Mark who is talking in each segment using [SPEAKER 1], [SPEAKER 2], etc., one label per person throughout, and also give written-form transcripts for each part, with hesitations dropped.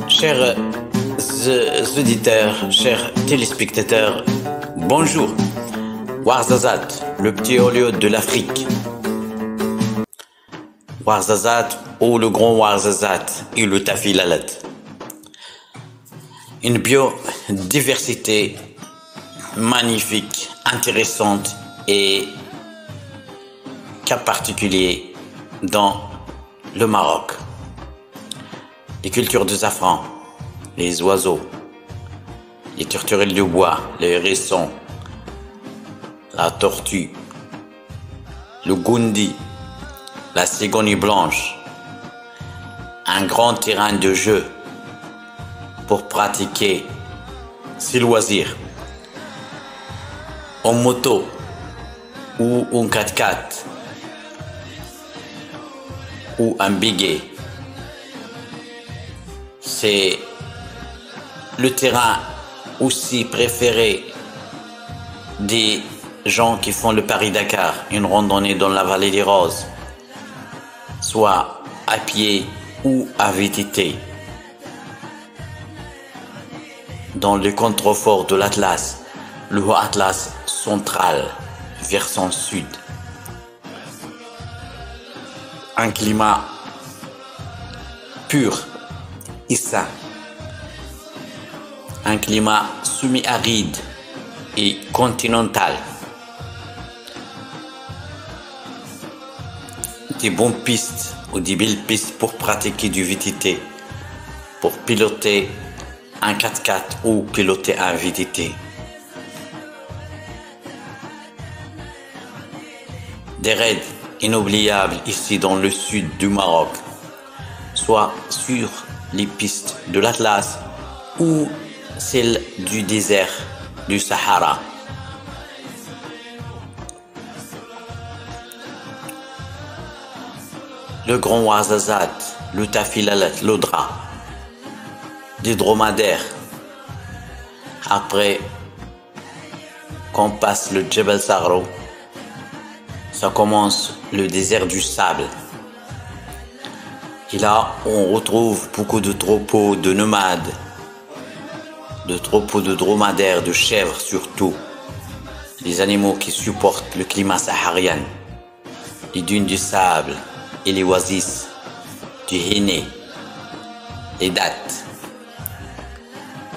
[SPEAKER 1] Chers auditeurs, chers téléspectateurs, bonjour. Ouarzazate, le petit Hollywood de l'Afrique. Ouarzazate ou le grand Ouarzazate et le Tafilalat. Une biodiversité magnifique, intéressante et cas particulier dans le Maroc. Les cultures de safran, les oiseaux, les tourterelles de bois, les hérissons, la tortue, le goundi, la cigogne blanche, un grand terrain de jeu pour pratiquer ses loisirs en moto ou en 4x4 ou un bigay. C'est le terrain aussi préféré des gens qui font le Paris-Dakar, une randonnée dans la vallée des Roses, soit à pied ou à VTT. Dans le contrefort de l'Atlas, le Haut Atlas central, versant sud. Un climat pur et sain. Un climat semi-aride et continental. Des bonnes pistes ou des belles pistes pour pratiquer du VTT, pour piloter un 4x4 ou piloter un VTT. Des raids inoubliables ici dans le sud du Maroc, soit sur les pistes de l'Atlas ou celles du désert du Sahara. Le grand Ouarzazate, le Tafilalat, l'Odra, des dromadaires. Après qu'on passe le Djebel Sagro, ça commence le désert du sable. Et là, on retrouve beaucoup de troupeaux de nomades, de troupeaux de dromadaires, de chèvres surtout, les animaux qui supportent le climat saharien, les dunes du sable et les oasis, du henné, les dattes,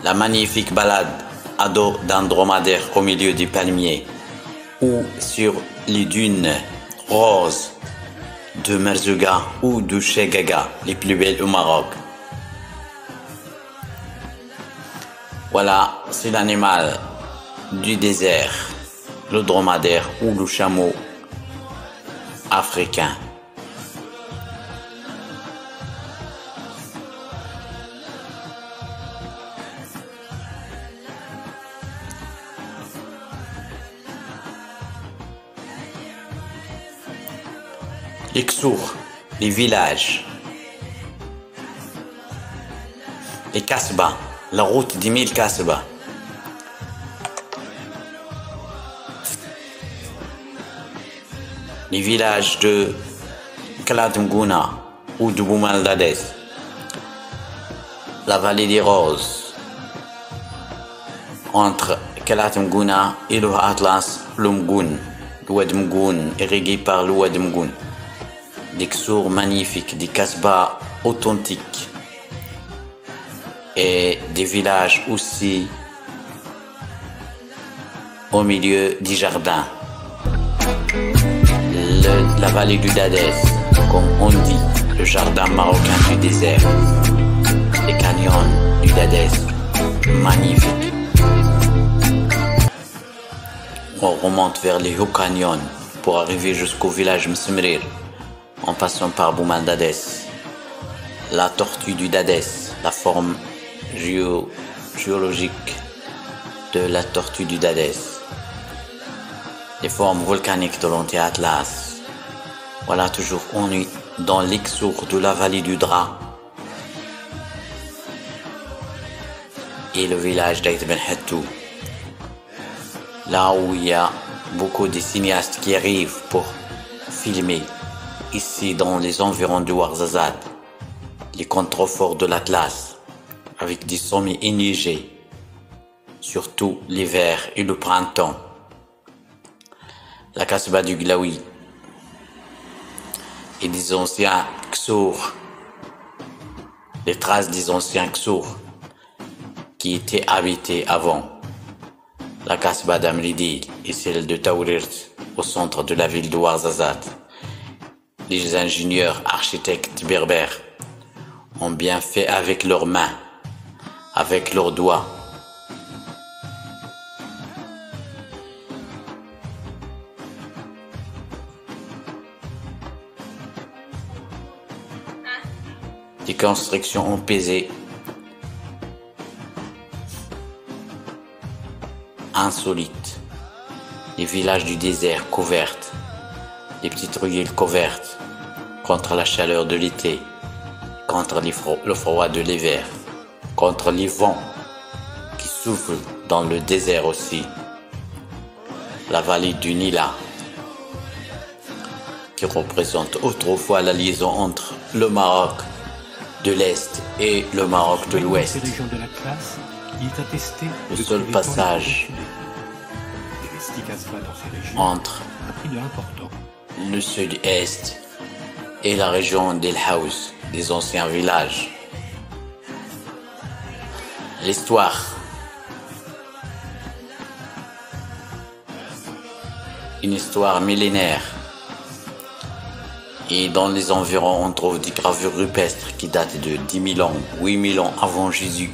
[SPEAKER 1] la magnifique balade à dos d'un dromadaire au milieu des palmiers ou sur les dunes roses de Merzouga ou de Chegaga, les plus belles au Maroc. Voilà, c'est l'animal du désert, le dromadaire ou le chameau africain. Les Ksour, les villages, les Kasbah, la route des 1000 Kasbah. Les villages de Kalat Mgouna ou de Boumaldadès, la vallée des Roses, entre Kalat Mgouna et le Atlas, le Mgoun, le Oued Mgoun, irrigué par le Oued Mgoun. Des Ksour magnifiques, des Kasbah authentiques et des villages aussi au milieu des jardins. La vallée du Dadès, comme on dit, le jardin marocain du désert, les canyons du Dadès, magnifiques. On remonte vers les hauts canyons pour arriver jusqu'au village Msemrir, en passant par Boumaldadès, la tortue du Dadès, la forme géologique de la tortue du Dadès, les formes volcaniques de l'Anti-Atlas. Voilà, toujours on est dans l'Iksour de la vallée du Dra et le village d'Aït Ben Hattou, là où il y a beaucoup de cinéastes qui arrivent pour filmer ici dans les environs de Ouarzazate. les contreforts de l'Atlas, avec des sommets enneigés, surtout l'hiver et le printemps. La Kasbah du Glaoui et des anciens Ksour, les traces des anciens Ksour qui étaient habités avant. La Kasbah d'Amridil et celle de Taurirt au centre de la ville de Ouarzazate. Les ingénieurs architectes berbères ont bien fait avec leurs mains, avec leurs doigts. Des constructions ont pesé insolites. Les villages du désert couverts, les petites ruelles couvertes contre la chaleur de l'été, contre le froid de l'hiver, contre les vents qui soufflent dans le désert aussi. La vallée du Nila, qui représente autrefois la liaison entre le Maroc de l'Est et le Maroc de l'Ouest. Le seul passage entre le sud-est et la région d'El Haouz, des anciens villages. L'histoire. Une histoire millénaire. Et dans les environs, on trouve des gravures rupestres qui datent de 10 000 ans, 8 000 ans avant Jésus.